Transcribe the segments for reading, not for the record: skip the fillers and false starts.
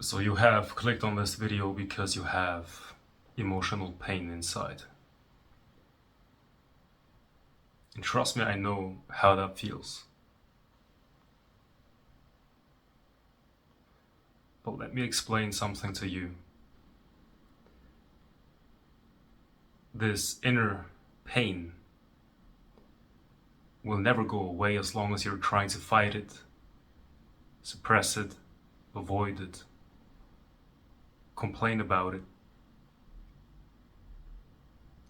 So you have clicked on this video because you have emotional pain inside. And trust me, I know how that feels. But let me explain something to you. This inner pain will never go away as long as you're trying to fight it, suppress it, avoid it, complain about it.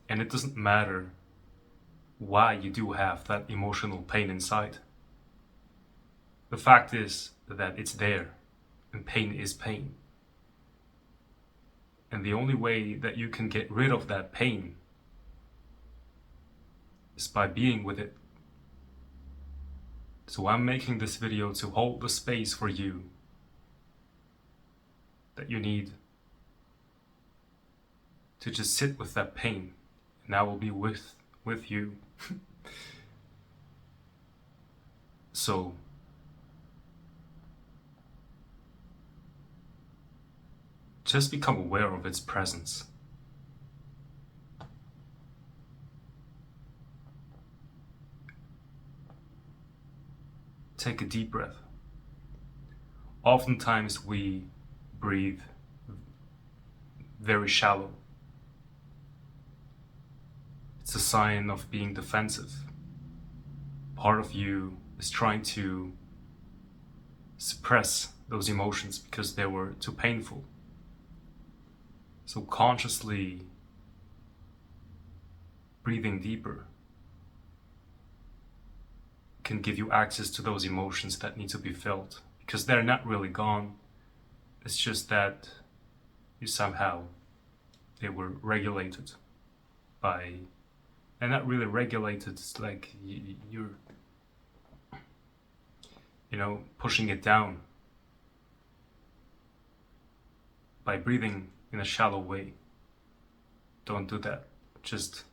And it doesn't matter why you do have that emotional pain inside. The fact is that it's there, and pain is pain. And the only way that you can get rid of that pain is by being with it. So I'm making this video to hold the space for you that you need to just sit with that pain, and I will be with you. So just become aware of its presence. Take a deep breath. Oftentimes we breathe very shallow. It's a sign of being defensive. Part of you is trying to suppress those emotions because they were too painful. So consciously breathing deeper can give you access to those emotions that need to be felt, because they're not really gone. It's just that they were regulated by, and not really regulated, it's like you're pushing it down by breathing in a shallow way. Don't do that. Just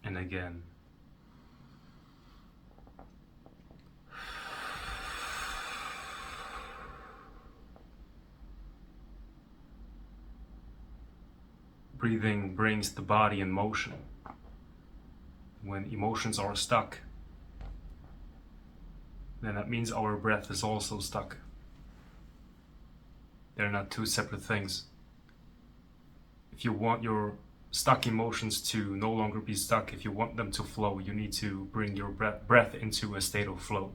and again. Breathing brings the body in motion. When emotions are stuck, then that means our breath is also stuck. They're not two separate things. If you want your stuck emotions to no longer be stuck, if you want them to flow, you need to bring your breath into a state of flow.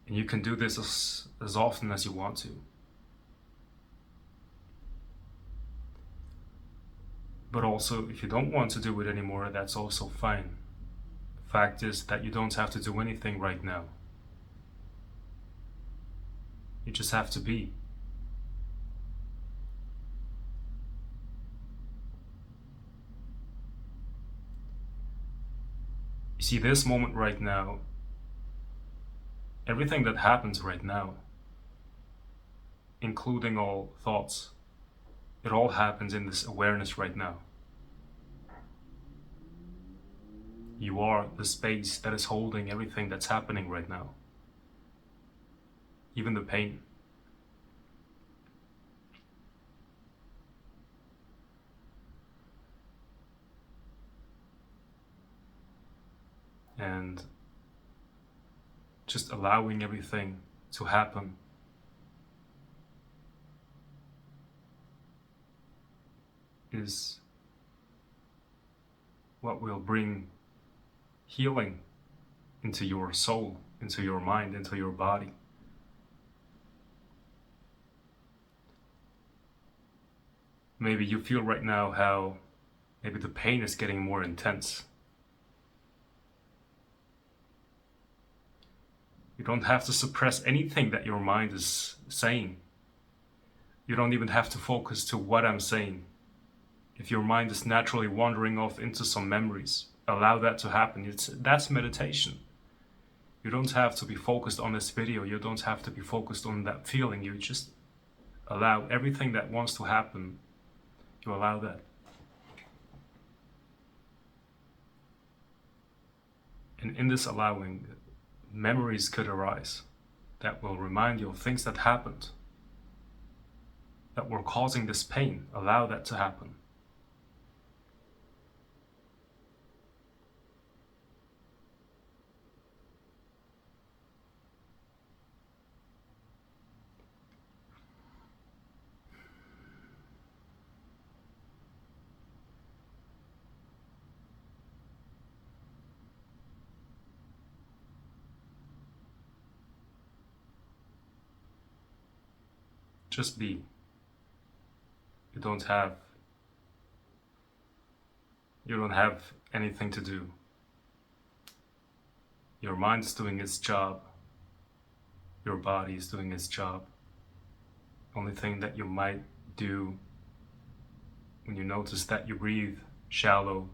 And you can do this as often as you want to. But also, if you don't want to do it anymore, that's also fine. The fact is that you don't have to do anything right now. You just have to be. You see, this moment right now, everything that happens right now, including all thoughts, it all happens in this awareness right now. You are the space that is holding everything that's happening right now. Even the pain. And just allowing everything to happen is what will bring healing into your soul, into your mind, into your body. Maybe you feel right now how maybe the pain is getting more intense. You don't have to suppress anything that your mind is saying. You don't even have to focus to what I'm saying. If your mind is naturally wandering off into some memories, allow that to happen. That's meditation. You don't have to be focused on this video. You don't have to be focused on that feeling. You just allow everything that wants to happen. You allow that. And in this allowing, memories could arise that will remind you of things that happened, that were causing this pain. Allow that to happen. Just be. You don't have anything to do. Your mind is doing its job. Your body is doing its job. Only thing that you might do when you notice that you breathe shallow,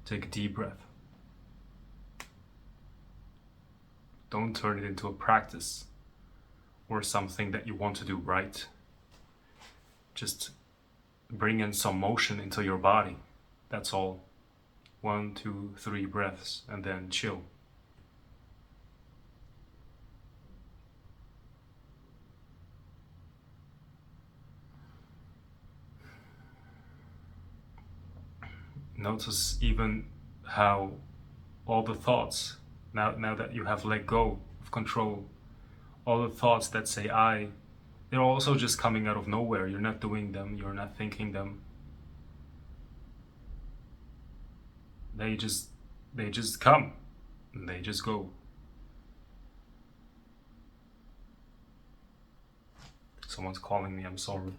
take a deep breath. Don't turn it into a practice or something that you want to do right. Just bring in some motion into your body. That's all. 1, 2, 3 breaths and then chill. Notice even how all the thoughts, now that you have let go of control, all the thoughts that say I, they're also just coming out of nowhere. You're not doing them, you're not thinking them. They just come and they just go. Someone's calling me, I'm sorry.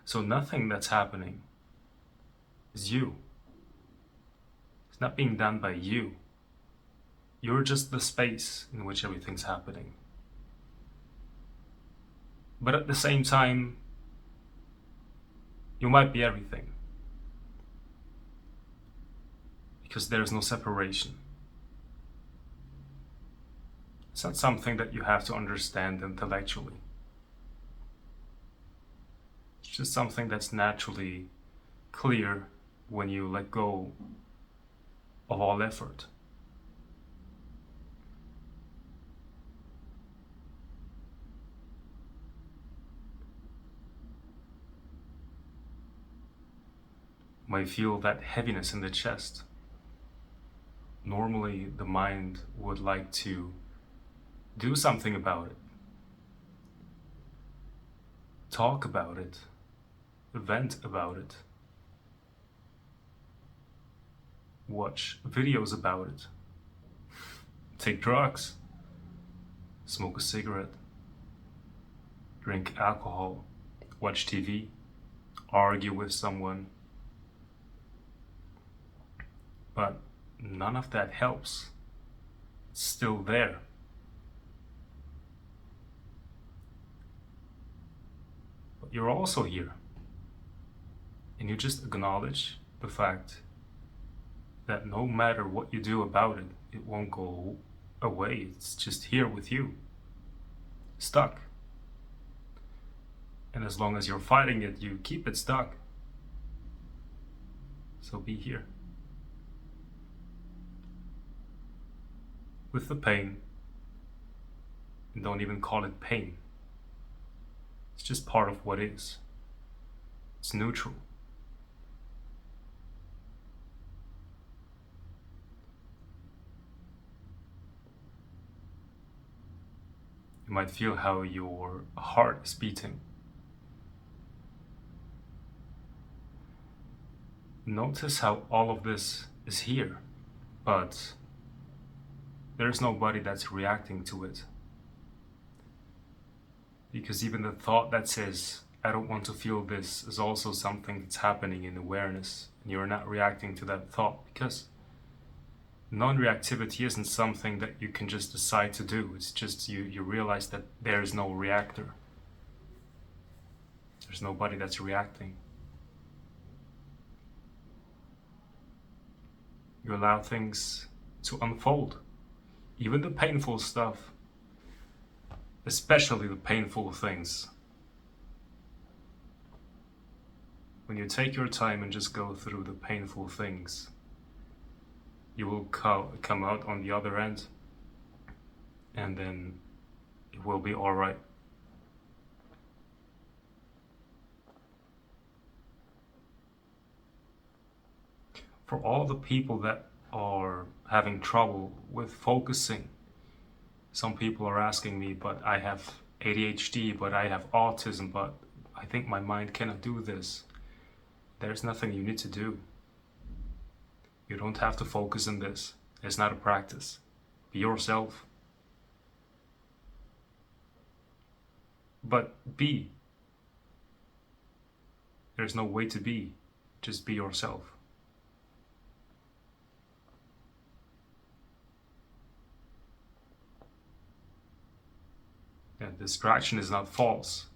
So nothing that's happening is you. It's not being done by you. You're just the space in which everything's happening. But at the same time, you might be everything. Because there's no separation. It's not something that you have to understand intellectually. It's just something that's naturally clear when you let go of all effort. You might feel that heaviness in the chest. Normally, the mind would like to do something about it. Talk about it. Vent about it. Watch videos about it. Take drugs. Smoke a cigarette. Drink alcohol. Watch TV. Argue with someone. But none of that helps. It's still there. But you're also here. And you just acknowledge the fact that no matter what you do about it, it won't go away. It's just here with you. Stuck. And as long as you're fighting it, you keep it stuck. So be here. With the pain. And don't even call it pain. It's just part of what is. It's neutral. You might feel how your heart is beating. Notice how all of this is here, but there's nobody that's reacting to it. Because even the thought that says, I don't want to feel this is also something that's happening in awareness, and you're not reacting to that thought, because non-reactivity isn't something that you can just decide to do. It's just you realize that there's no reactor. There's nobody that's reacting. You allow things to unfold, even the painful stuff, especially the painful things. When you take your time and just go through the painful things, you will come out on the other end, and then it will be all right. For all the people that are having trouble with focusing, some people are asking me, but I have ADHD, but I have autism, but I think my mind cannot do this. There's nothing you need to do. You don't have to focus on this. It's not a practice. Be yourself. But be. There's no way to be. Just be yourself. Yeah, distraction is not false.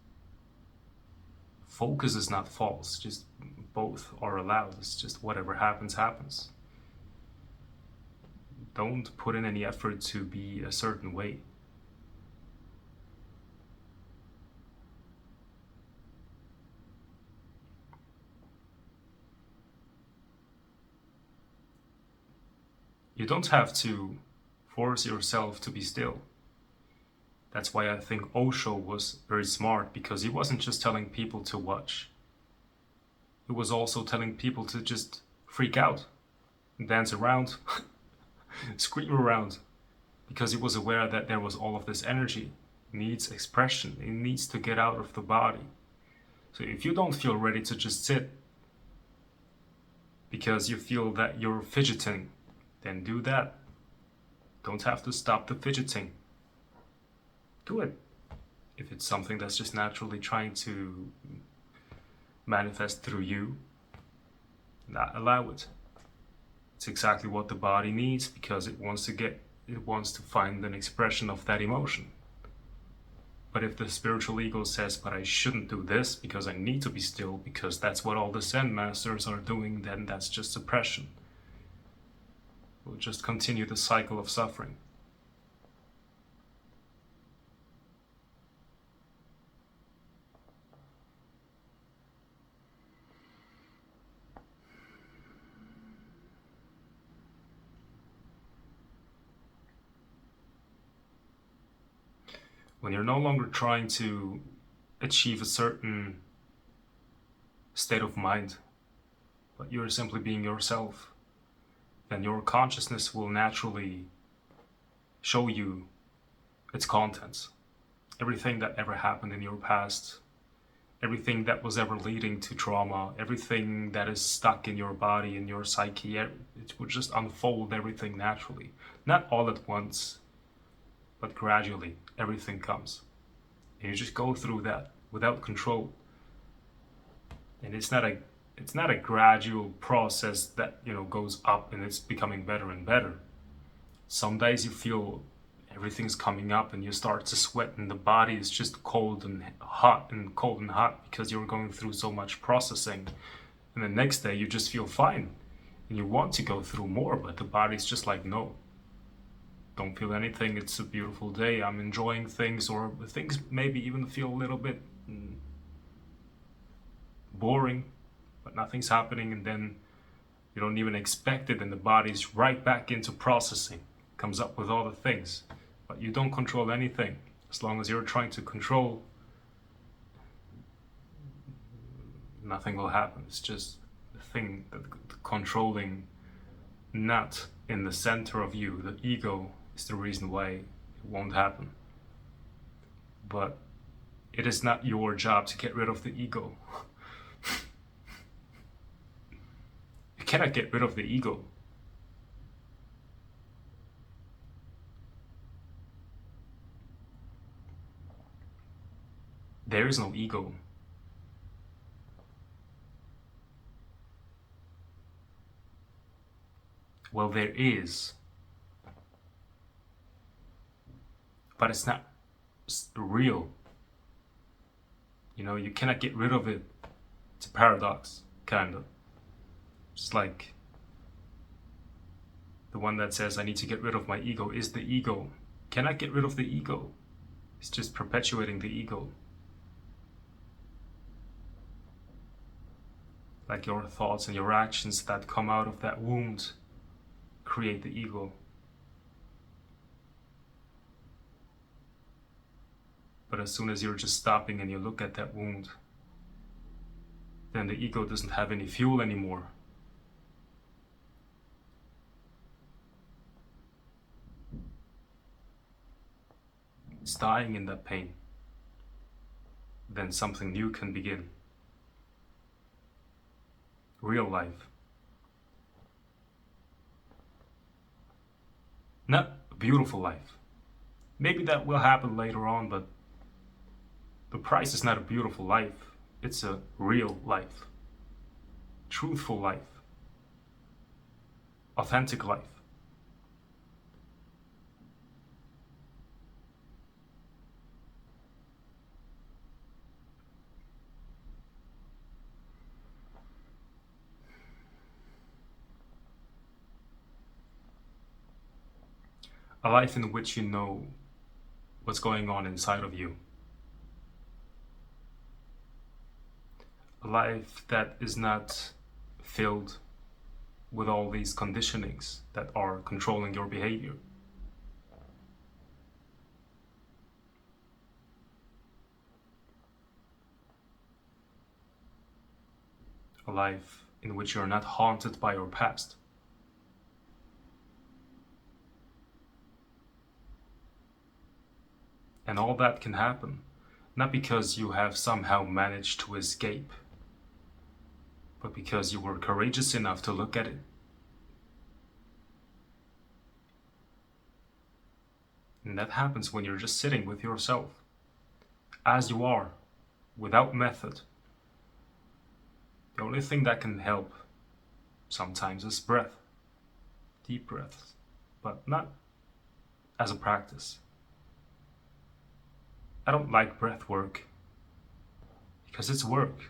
Focus is not false. Just both are allowed. It's just whatever happens, happens. Don't put in any effort to be a certain way. You don't have to force yourself to be still. That's why I think Osho was very smart, because he wasn't just telling people to watch. He was also telling people to just freak out, dance around, scream around, because he was aware that there was all of this energy. It needs expression. It needs to get out of the body. So if you don't feel ready to just sit because you feel that you're fidgeting, then do that. Don't have to stop the fidgeting. Do it. If it's something that's just naturally trying to manifest through you, not allow it. It's exactly what the body needs, because it wants to find an expression of that emotion. But if the spiritual ego says, but I shouldn't do this because I need to be still, because that's what all the Zen masters are doing, then that's just suppression. We'll just continue the cycle of suffering. When you're no longer trying to achieve a certain state of mind, but you're simply being yourself, then your consciousness will naturally show you its contents. Everything that ever happened in your past, everything that was ever leading to trauma, everything that is stuck in your body, in your psyche, it would just unfold everything naturally. Not all at once, but gradually everything comes. And you just go through that without control. And it's not a gradual process that, goes up and it's becoming better and better. Some days you feel everything's coming up and you start to sweat and the body is just cold and hot because you're going through so much processing. And the next day you just feel fine and you want to go through more, but the body's just like, no, don't feel anything. It's a beautiful day. I'm enjoying things, or things maybe even feel a little bit boring, but nothing's happening, and then you don't even expect it and the body's right back into processing, comes up with all the things. But you don't control anything. As long as you're trying to control, nothing will happen. It's just the thing, the controlling nut in the center of you, the ego, is the reason why it won't happen. But it is not your job to get rid of the ego. You cannot get rid of the ego. There is no ego. Well, there is, but it's not real. You cannot get rid of it. It's a paradox, kind of. It's like the one that says, I need to get rid of my ego, is the ego. Cannot get rid of the ego. It's just perpetuating the ego. Like your thoughts and your actions that come out of that wound create the ego. But as soon as you're just stopping and you look at that wound, then the ego doesn't have any fuel anymore. It's dying in that pain. Then something new can begin. Real life. Not a beautiful life. Maybe that will happen later on, but the price is not a beautiful life. It's a real life. Truthful life. Authentic life. A life in which you know what's going on inside of you. A life that is not filled with all these conditionings that are controlling your behavior. A life in which you're not haunted by your past. And all that can happen, not because you have somehow managed to escape, but because you were courageous enough to look at it. And that happens when you're just sitting with yourself, as you are, without method. The only thing that can help sometimes is breath, deep breaths, but not as a practice. I don't like breath work because it's work.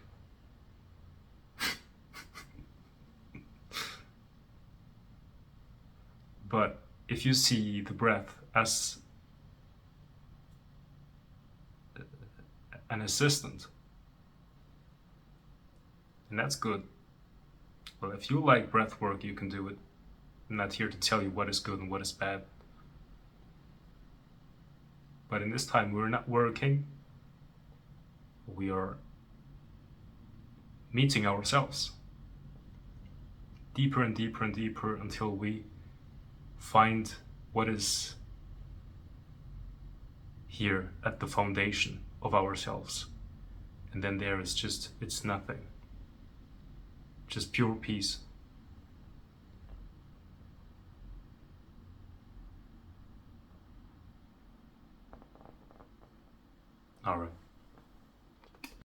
But if you see the breath as an assistant, and that's good. Well, if you like breath work, you can do it. I'm not here to tell you what is good and what is bad. But in this time, we're not working. We are meeting ourselves deeper and deeper and deeper until we find what is here at the foundation of ourselves. And then there is just, it's nothing. Just pure peace. All right.